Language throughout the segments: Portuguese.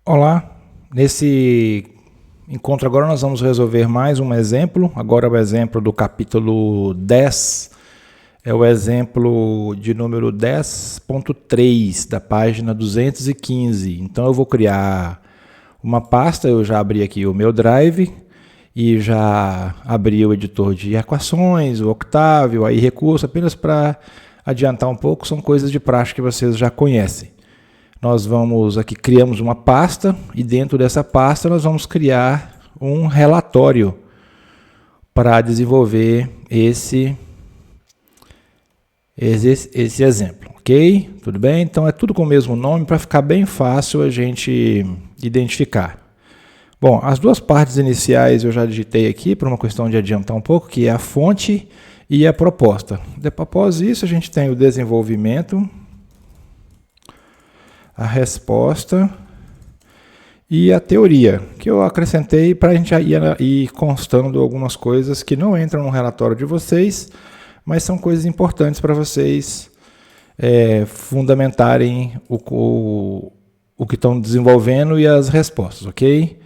Olá, nesse encontro agora nós vamos resolver mais um exemplo. Agora é o exemplo do capítulo 10, é o exemplo de número 10.3 da página 215. Então eu vou criar uma pasta, eu já abri aqui o meu Drive e já abri o editor de equações, o Octavio, aí recurso, apenas para adiantar um pouco, são coisas de prática que vocês já conhecem. Nós vamos aqui, criamos uma pasta e dentro dessa pasta nós vamos criar um relatório para desenvolver esse exemplo, ok? Tudo bem? Então é tudo com o mesmo nome para ficar bem fácil a gente identificar. Bom, as duas partes iniciais eu já digitei aqui por uma questão de adiantar um pouco, que é a fonte e a proposta. Após isso a gente tem o desenvolvimento, a resposta e a teoria, que eu acrescentei para a gente ir constando algumas coisas que não entram no relatório de vocês, mas são coisas importantes para vocês fundamentarem o que estão desenvolvendo e as respostas, ok?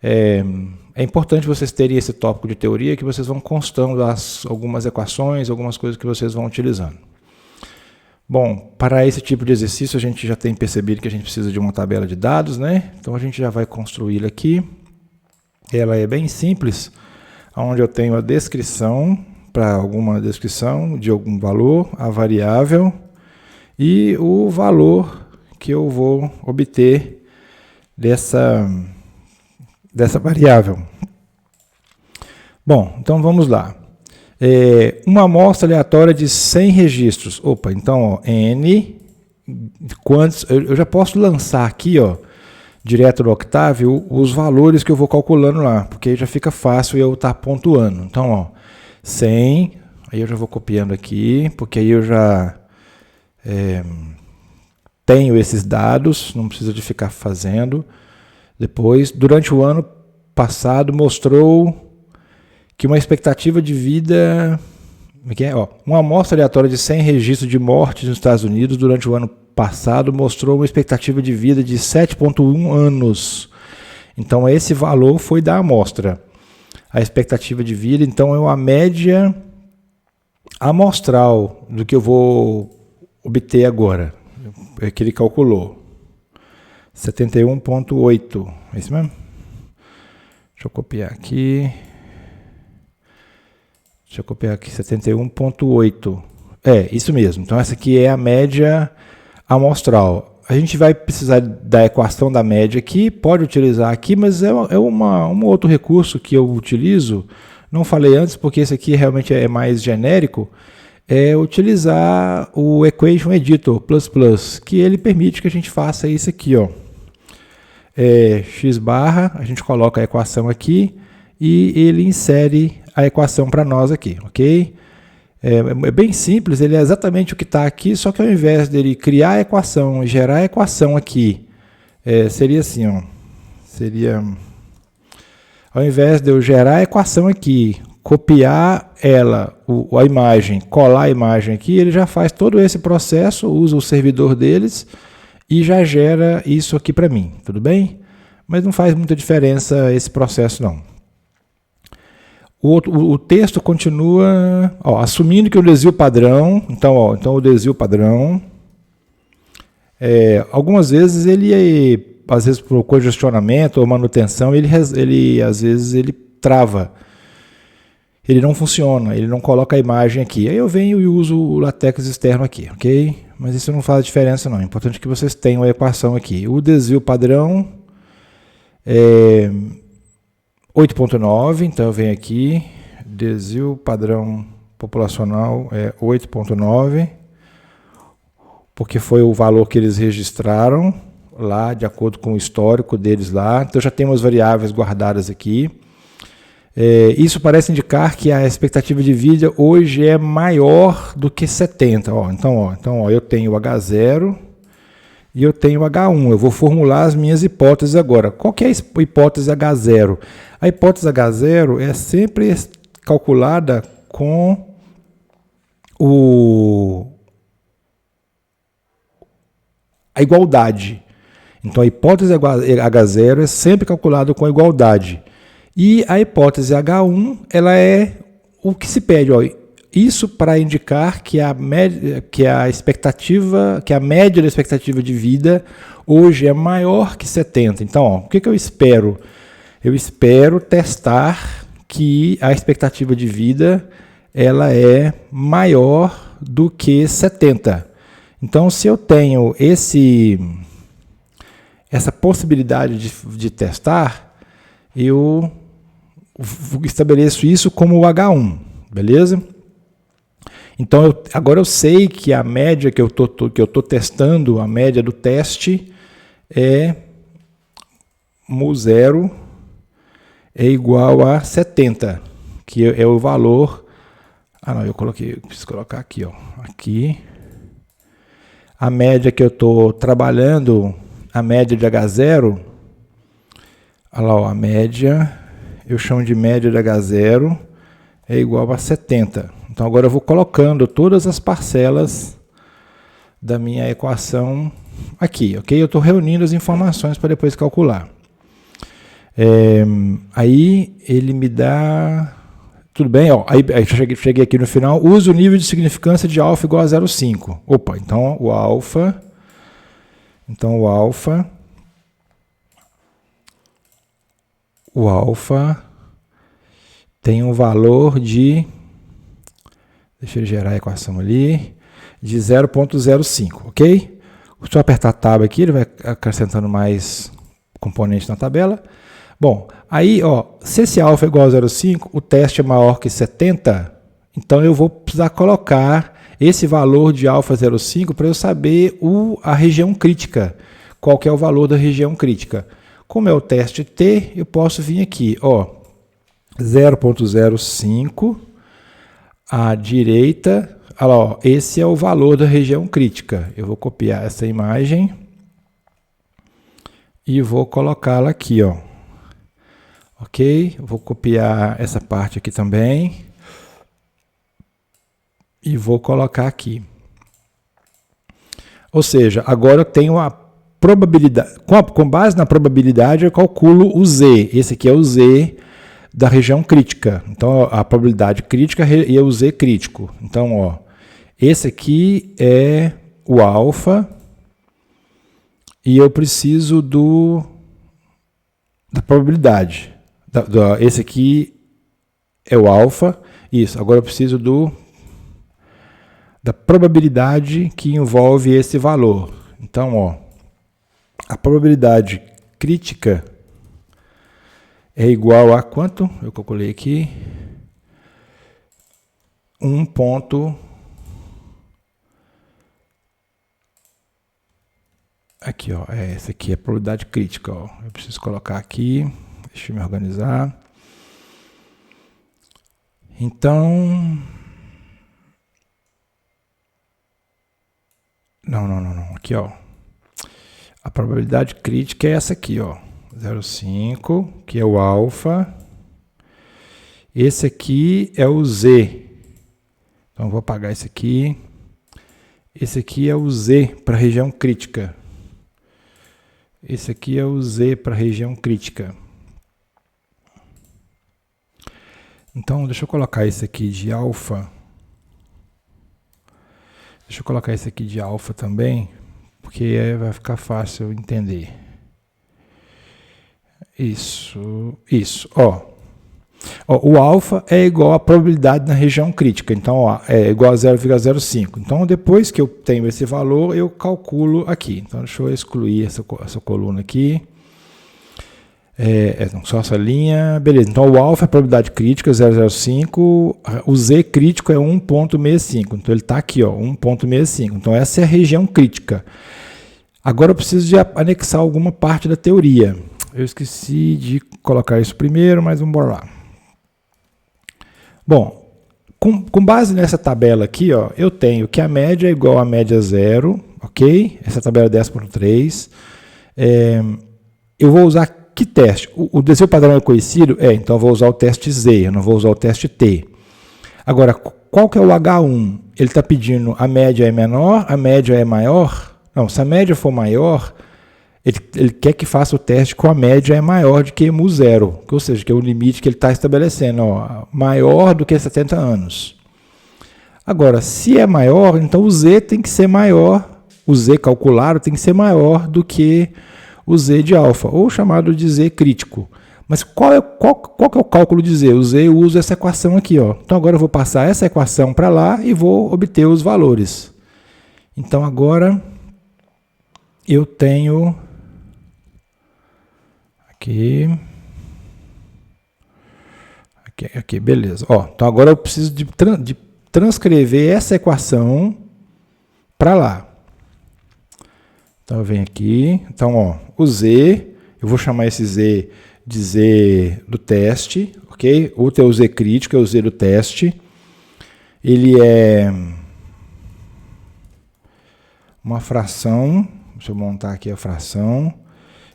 É importante vocês terem esse tópico de teoria, que vocês vão constando algumas equações, algumas coisas que vocês vão utilizando. Bom, para esse tipo de exercício a gente já tem percebido que a gente precisa de uma tabela de dados, né? Então a gente já vai construí-la aqui. Ela é bem simples, onde eu tenho a descrição, para alguma descrição de algum valor, a variável e o valor que eu vou obter dessa variável. Bom, então vamos lá. Uma amostra aleatória de 100 registros. Opa, então, ó, N, quantos, eu já posso lançar aqui, ó, direto no Octavio, os valores que eu vou calculando lá, porque aí já fica fácil eu estar pontuando. Então, ó, 100, aí eu já vou copiando aqui, porque aí eu já tenho esses dados, não precisa de ficar fazendo. Depois, durante o ano passado, mostrou que uma expectativa de vida... uma amostra aleatória de 100 registros de mortes nos Estados Unidos durante o ano passado mostrou uma expectativa de vida de 7,1 anos. Então, esse valor foi da amostra. A expectativa de vida, então, é uma média amostral do que eu vou obter agora. É que ele calculou. 71,8. É isso mesmo? Deixa eu copiar aqui. Deixa eu copiar aqui, 71,8. É, isso mesmo. Então, essa aqui é a média amostral. A gente vai precisar da equação da média aqui, pode utilizar aqui, mas é um outro recurso que eu utilizo, não falei antes, porque esse aqui realmente é mais genérico, é utilizar o Equation Editor++, que ele permite que a gente faça isso aqui, ó. X barra, a gente coloca a equação aqui e ele insere a equação para nós aqui, ok? É bem simples, ele é exatamente o que está aqui, só que ao invés dele criar a equação e gerar a equação aqui, seria assim, ó, seria, ao invés de eu gerar a equação aqui, copiar ela, a imagem, colar a imagem aqui, ele já faz todo esse processo, usa o servidor deles e já gera isso aqui para mim, tudo bem? Mas não faz muita diferença esse processo não. O texto continua, ó, assumindo que o desvio padrão, então o desvio padrão, algumas vezes às vezes por congestionamento ou manutenção, ele às vezes ele trava, ele não funciona, ele não coloca a imagem aqui. Aí eu venho e uso o LaTeX externo aqui, ok? Mas isso não faz diferença não, é importante que vocês tenham a equação aqui. O desvio padrão é 8,9, então eu venho aqui, desvio padrão populacional é 8,9, porque foi o valor que eles registraram lá, de acordo com o histórico deles lá. Então já temos variáveis guardadas aqui. Isso parece indicar que a expectativa de vida hoje é maior do que 70. Então, eu tenho H0 e eu tenho H1. Eu vou formular as minhas hipóteses agora. Qual que é a hipótese H0? A hipótese H0 é sempre calculada com a igualdade. Então a hipótese H0 é sempre calculado com igualdade. E a hipótese H1, ela é o que se pede, ó, isso para indicar que a média da expectativa de vida hoje é maior que 70. Então, ó, o que eu espero? Eu espero testar que a expectativa de vida ela é maior do que 70. Então, se eu tenho essa possibilidade de testar, eu estabeleço isso como o H1, beleza? Então, agora eu sei que a média que eu tô testando, a média do teste é mu0 é igual a 70, que é o valor. Eu preciso colocar aqui, ó. Aqui. A média que eu estou trabalhando, a média de H0, olha lá, ó, a média, eu chamo de média de H0, é igual a 70. Então, agora eu vou colocando todas as parcelas da minha equação aqui, ok? Eu estou reunindo as informações para depois calcular. Aí, ele me dá... Tudo bem? Ó, aí cheguei aqui no final. Use o nível de significância de alfa igual a 0,5. Opa, então o alfa... O alfa tem um valor de... Deixa ele gerar a equação ali, de 0,05, ok? Se eu apertar Tab aqui, ele vai acrescentando mais componentes na tabela. Bom, aí, ó, se esse alfa é igual a 0,5, o teste é maior que 70, então eu vou precisar colocar esse valor de alfa 0,5 para eu saber a região crítica. Qual que é o valor da região crítica? Como é o teste T, eu posso vir aqui, ó, 0,05... à direita, olha lá, ó, esse é o valor da região crítica. Eu vou copiar essa imagem e vou colocá-la aqui, ó. Ok? Eu vou copiar essa parte aqui também e vou colocar aqui. Ou seja, agora eu tenho a probabilidade, com base na probabilidade eu calculo o Z. Esse aqui é o Z da região crítica. Então, a probabilidade crítica e o Z crítico. Então, ó, esse aqui é o alfa e eu preciso da probabilidade. Esse aqui é o alfa. Isso, agora eu preciso da probabilidade que envolve esse valor. Então, ó, a probabilidade crítica é igual a quanto? Eu calculei aqui. 1 ponto. Aqui, ó. Essa aqui é a probabilidade crítica, ó. Eu preciso colocar aqui. Deixa eu me organizar. Então... Não. Aqui, ó. A probabilidade crítica é essa aqui, ó. 0,5, que é o alfa. Esse aqui é o Z. Então, eu vou apagar esse aqui. Esse aqui é o Z para a região crítica. Esse aqui é o Z para a região crítica. Então, deixa eu colocar esse aqui de alfa. Deixa eu colocar esse aqui de alfa também, porque aí vai ficar fácil entender. Isso, ó. O alfa é igual à probabilidade na região crítica, então ó, é igual a 0,05. Então, depois que eu tenho esse valor, eu calculo aqui. Então, deixa eu excluir essa coluna aqui. Só essa linha. Beleza, então o alfa é a probabilidade crítica, 0,05. O Z crítico é 1,65. Então, ele está aqui, ó, 1,65. Então, essa é a região crítica. Agora, eu preciso de anexar alguma parte da teoria. Eu esqueci de colocar isso primeiro, mas vamos embora lá. Bom, com base nessa tabela aqui, ó, eu tenho que a média é igual a média zero, ok? Essa tabela é 10.3. Eu vou usar que teste? O desvio padrão é conhecido? Então eu vou usar o teste Z, eu não vou usar o teste T. Agora, qual que é o H1? Ele está pedindo a média é menor, a média é maior? Não, se a média for maior... Ele quer que faça o teste com a média é maior do que mu zero, ou seja, que é o limite que ele está estabelecendo, ó, maior do que 70 anos. Agora, se é maior, então o Z tem que ser maior, o Z calculado tem que ser maior do que o Z de alfa, ou chamado de Z crítico. Mas qual que é o cálculo de Z? O Z eu uso essa equação aqui, ó. Então agora eu vou passar essa equação para lá e vou obter os valores. Então agora eu tenho aqui, beleza. Ó, então agora eu preciso de transcrever essa equação para lá. Então eu venho aqui, então ó, o Z, eu vou chamar esse Z de Z do teste, ok? Outro é o Z crítico, é o Z do teste. Ele é uma fração, deixa eu montar aqui a fração,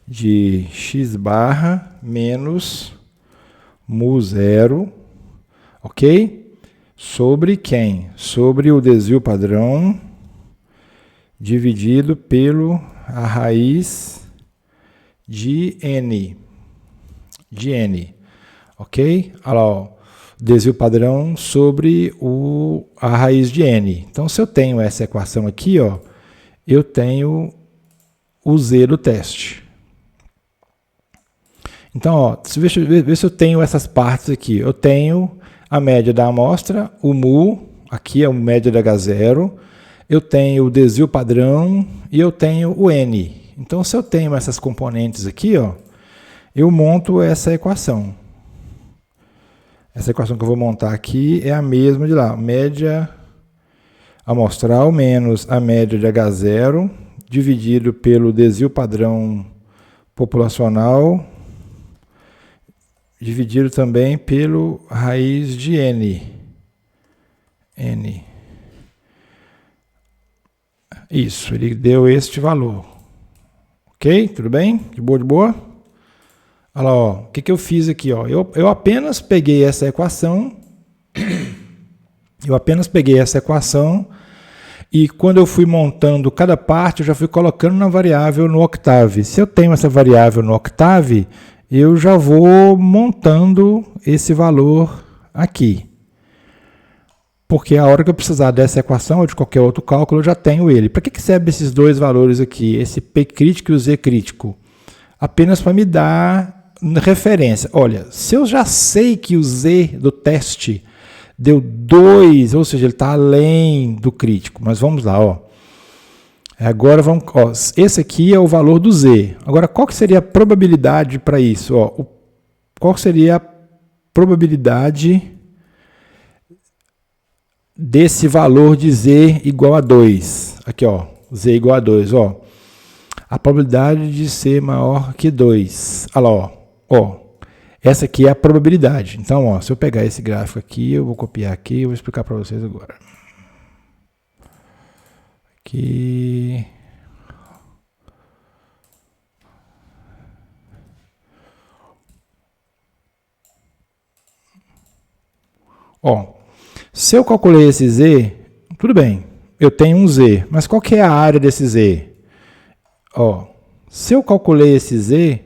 de x barra menos mu zero, ok? Sobre quem? Sobre o desvio padrão dividido pelo a raiz de n. Ok? Olha lá, ó, desvio padrão sobre a raiz de n. Então, se eu tenho essa equação aqui, ó, eu tenho o Z do teste. Então, ó, ver se eu tenho essas partes aqui. Eu tenho a média da amostra, o mu, aqui é a média da H0, eu tenho o desvio padrão e eu tenho o n. Então, se eu tenho essas componentes aqui, ó, eu monto essa equação. Essa equação que eu vou montar aqui é a mesma de lá. Média amostral menos a média de H0 dividido pelo desvio padrão populacional dividido também pelo raiz de n. Isso, ele deu este valor. Ok? Tudo bem? De boa, de boa? Olha lá, ó, o que eu fiz aqui? Ó? Eu apenas peguei essa equação, e quando eu fui montando cada parte, eu já fui colocando na variável no Octave. Se eu tenho essa variável no Octave, eu já vou montando esse valor aqui. Porque a hora que eu precisar dessa equação ou de qualquer outro cálculo, eu já tenho ele. Para que serve esses dois valores aqui, esse P crítico e o Z crítico? Apenas para me dar referência. Olha, se eu já sei que o Z do teste deu 2, ou seja, ele está além do crítico. Mas vamos lá, ó. Agora vamos, ó, esse aqui é o valor do Z. Agora, qual que seria a probabilidade para isso? Ó, qual seria a probabilidade desse valor de Z igual a 2? Aqui, ó, Z igual a 2, ó. A probabilidade de ser maior que 2. Olha lá, ó. Essa aqui é a probabilidade. Então, ó, se eu pegar esse gráfico aqui, eu vou copiar aqui e vou explicar para vocês agora. Aqui. Ó, se eu calculei esse Z, tudo bem, eu tenho um Z, mas qual que é a área desse Z? Ó, se eu calculei esse Z,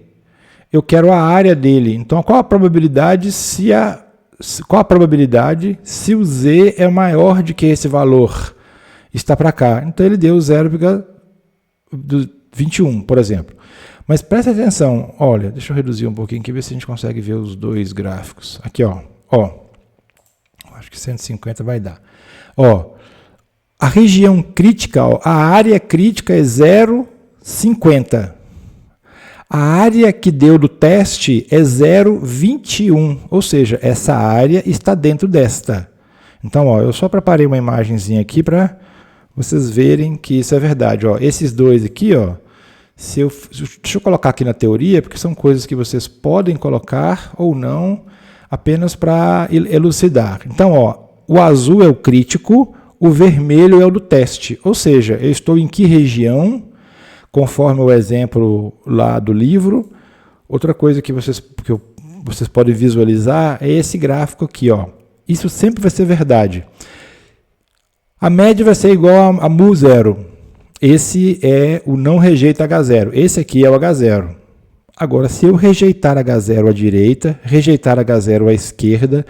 eu quero a área dele. Então, qual a probabilidade se o Z é maior do que esse valor? Está para cá. Então, ele deu 0,21, por exemplo. Mas presta atenção. Olha, deixa eu reduzir um pouquinho aqui, ver se a gente consegue ver os dois gráficos. Aqui, ó. Acho que 150 vai dar. Ó, a região crítica, ó, a área crítica é 0,50. A área que deu do teste é 0,21, ou seja, essa área está dentro desta. Então, ó, eu só preparei uma imagenzinha aqui para vocês verem que isso é verdade. Ó, esses dois aqui, ó, deixa eu colocar aqui na teoria, porque são coisas que vocês podem colocar ou não, apenas para elucidar. Então, ó, o azul é o crítico, o vermelho é o do teste. Ou seja, eu estou em que região, conforme o exemplo lá do livro. Outra coisa que vocês podem visualizar é esse gráfico aqui, ó. Isso sempre vai ser verdade. A média vai ser igual a mu zero. Esse é o não rejeita H0. Esse aqui é o H0. Agora, se eu rejeitar H0 à direita, rejeitar H0 à esquerda,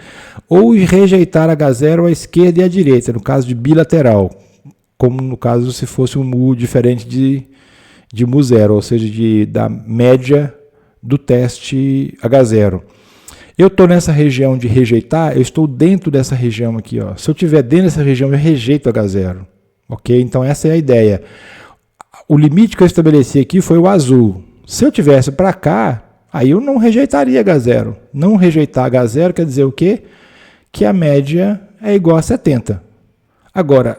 ou rejeitar H0 à esquerda e à direita, no caso de bilateral, como no caso se fosse um mu diferente de mu0, ou seja, da média do teste H0. Eu estou nessa região de rejeitar, eu estou dentro dessa região aqui. Ó. Se eu estiver dentro dessa região, eu rejeito H0. Ok? Então essa é a ideia. O limite que eu estabeleci aqui foi o azul. Se eu tivesse para cá, aí eu não rejeitaria H0. Não rejeitar H0 quer dizer o quê? Que a média é igual a 70. Agora,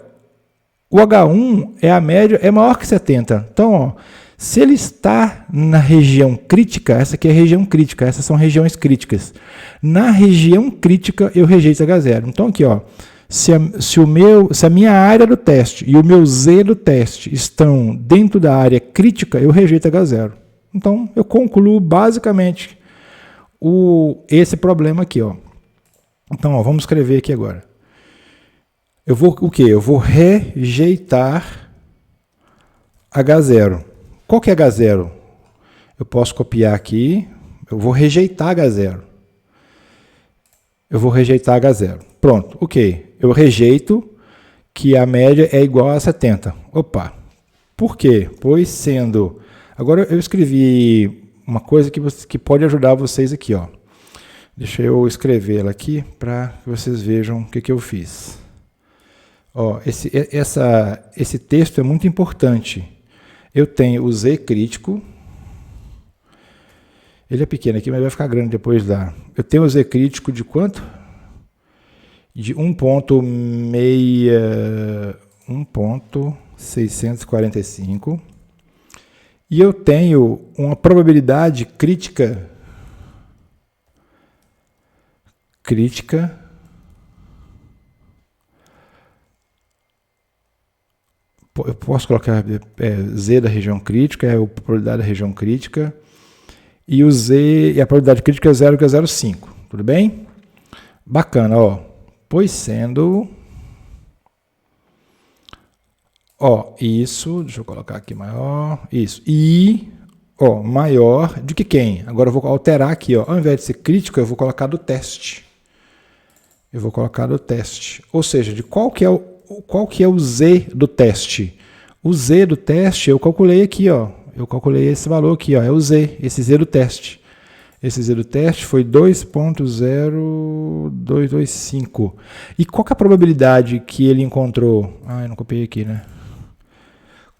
o H1 é a média, é maior que 70. Então, ó, se ele está na região crítica, essa aqui é a região crítica, essas são regiões críticas. Na região crítica, eu rejeito H0. Então, aqui, ó, se a minha área do teste e o meu Z do teste estão dentro da área crítica, eu rejeito H0. Então, eu concluo basicamente esse problema aqui. Ó. Então, ó, vamos escrever aqui agora. Eu vou o quê? Eu vou rejeitar H0. Qual que é H0? Eu posso copiar aqui. Eu vou rejeitar H0. Eu vou rejeitar H0. Pronto, ok. Eu rejeito que a média é igual a 70. Opa. Por quê? Pois sendo... Agora eu escrevi uma coisa que pode ajudar vocês aqui. Ó. Deixa eu escrevê-la aqui para que vocês vejam o que eu fiz. Ó, esse texto é muito importante. Eu tenho o Z crítico. Ele é pequeno aqui, mas vai ficar grande depois lá. Eu tenho o Z crítico de quanto? De 1.645. E eu tenho uma probabilidade crítica eu posso colocar Z da região crítica, é a probabilidade da região crítica, e o Z e a probabilidade crítica é 0,05, tudo bem? Bacana, ó. Pois sendo, ó, isso, deixa eu colocar aqui maior, isso, e, ó, maior do que quem? Agora eu vou alterar aqui, ó, ao invés de ser crítico, eu vou colocar do teste. Eu vou colocar do teste, ou seja, de qual que é o Z do teste? O Z do teste eu calculei aqui, ó. Eu calculei esse valor aqui, ó, é o Z, esse Z do teste. Esse Z do teste foi 2.0225. E qual que é a probabilidade que ele encontrou? Ah, eu não copiei aqui, né?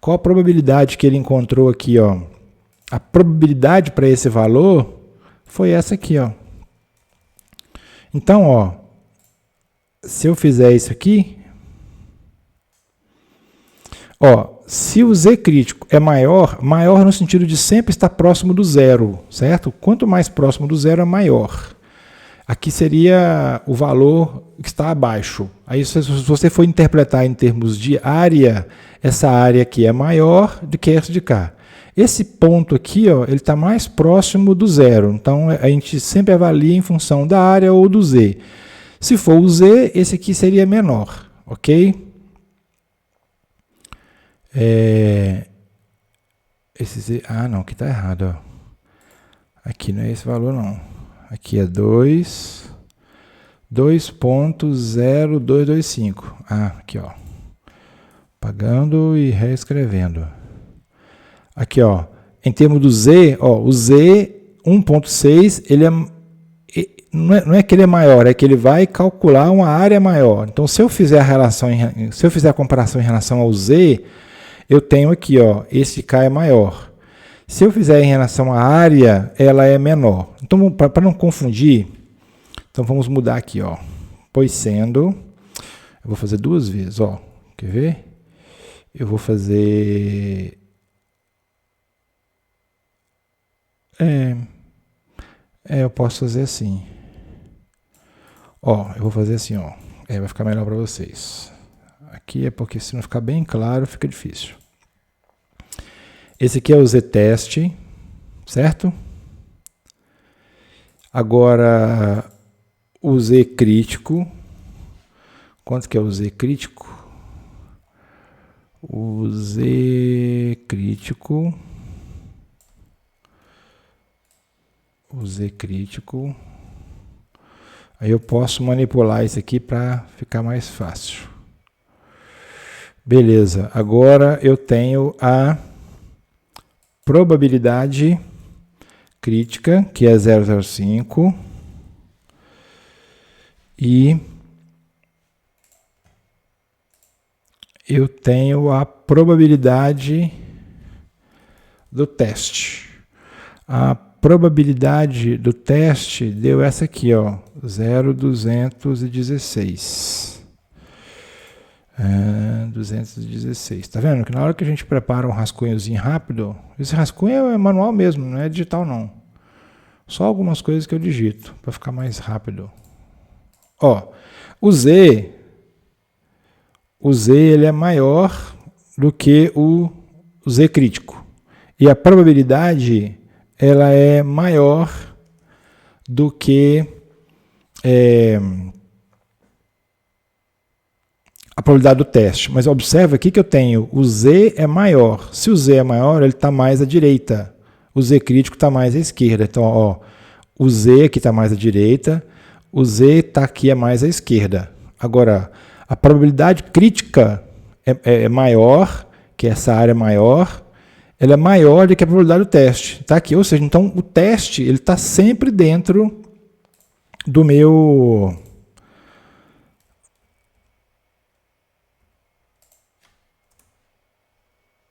Qual a probabilidade que ele encontrou aqui, ó? A probabilidade para esse valor foi essa aqui, ó. Então, ó, se eu fizer isso aqui, ó, se o Z crítico é maior no sentido de sempre estar próximo do zero, certo? Quanto mais próximo do zero é maior. Aqui seria o valor que está abaixo. Aí, se você for interpretar em termos de área, essa área aqui é maior do que essa de cá. Esse ponto aqui, ó, ele está mais próximo do zero. Então, a gente sempre avalia em função da área ou do Z. Se for o Z, esse aqui seria menor, ok? Esse Z, não, aqui está errado. Ó. Aqui não é esse valor, não. Aqui é 2.0225. Aqui, ó. Apagando e reescrevendo. Aqui, ó. Em termos do Z, ó, o Z 1.6, ele não é que ele é maior, é que ele vai calcular uma área maior. Então, se eu fizer a comparação em relação ao Z, eu tenho aqui, ó, esse K é maior. Se eu fizer em relação à área, ela é menor. Então, para não confundir, então vamos mudar aqui, ó. Pois sendo, eu vou fazer duas vezes, ó. Quer ver? Eu vou fazer... eu posso fazer assim. Ó, eu vou fazer assim, ó. Vai ficar melhor para vocês. Aqui é porque se não ficar bem claro, fica difícil. Esse aqui é o Z-teste, certo? Agora, o Z crítico. Quanto que é o Z crítico? o Z crítico, aí eu posso manipular isso aqui para ficar mais fácil. Beleza, agora eu tenho a probabilidade crítica, que é 0,05, e eu tenho a probabilidade do teste. A probabilidade do teste deu essa aqui, ó, 0,216. 216. Tá vendo que na hora que a gente prepara um rascunhozinho rápido, esse rascunho é manual mesmo, não é digital não. Só algumas coisas que eu digito para ficar mais rápido. Ó, o Z ele é maior do que o Z crítico. E a probabilidade ela é maior do que a probabilidade do teste. Mas observa aqui que eu tenho o Z é maior. Se o Z é maior, ele está mais à direita. O Z crítico está mais à esquerda. Então, ó, o Z aqui está mais à direita, o Z está aqui mais à esquerda. Agora, a probabilidade crítica é maior, que essa área é maior, ela é maior do que a probabilidade do teste. Tá aqui, ou seja, então o teste ele está sempre dentro do meu...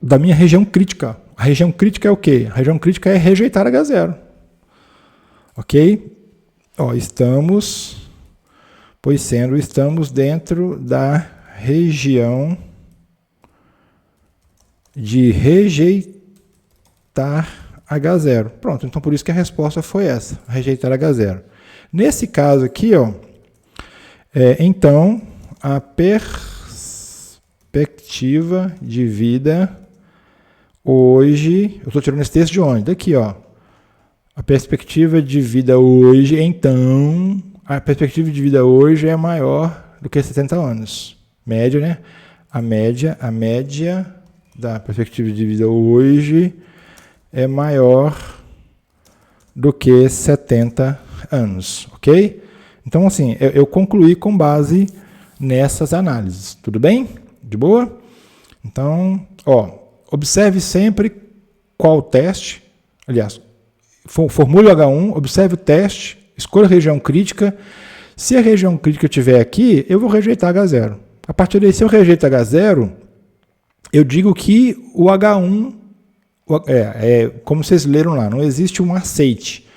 da minha região crítica. A região crítica é o quê? A região crítica é rejeitar H0. Ok? Ó, estamos dentro da região de rejeitar H0. Pronto, então por isso que a resposta foi essa, rejeitar H0. Nesse caso aqui, ó, então, a perspectiva de vida hoje, eu estou tirando esse texto de onde? Daqui, ó. A perspectiva de vida hoje, então, a perspectiva de vida hoje é maior do que 70 anos. Média, né? A média da perspectiva de vida hoje é maior do que 70 anos, ok? Então, assim, eu concluí com base nessas análises, tudo bem? De boa? Então, ó, observe sempre qual o teste, aliás, formule o H1, observe o teste, escolha a região crítica. Se a região crítica estiver aqui, eu vou rejeitar H0. A partir daí, se eu rejeito H0, eu digo que o H1, como vocês leram lá, não existe um aceite.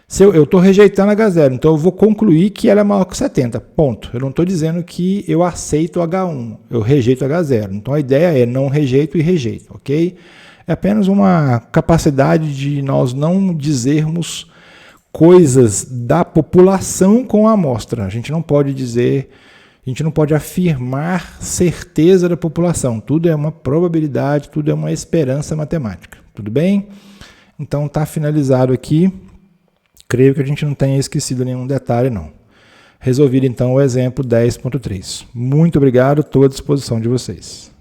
Se eu estou rejeitando H0, então eu vou concluir que ela é maior que 70, ponto. Eu não estou dizendo que eu aceito H1, eu rejeito H0. Então a ideia é não rejeito e rejeito, ok? É apenas uma capacidade de nós não dizermos coisas da população com a amostra. A gente não pode dizer, a gente não pode afirmar certeza da população. Tudo é uma probabilidade, tudo é uma esperança matemática. Tudo bem? Então está finalizado aqui. Creio que a gente não tenha esquecido nenhum detalhe, não. Resolvido então o exemplo 10.3. Muito obrigado, estou à disposição de vocês.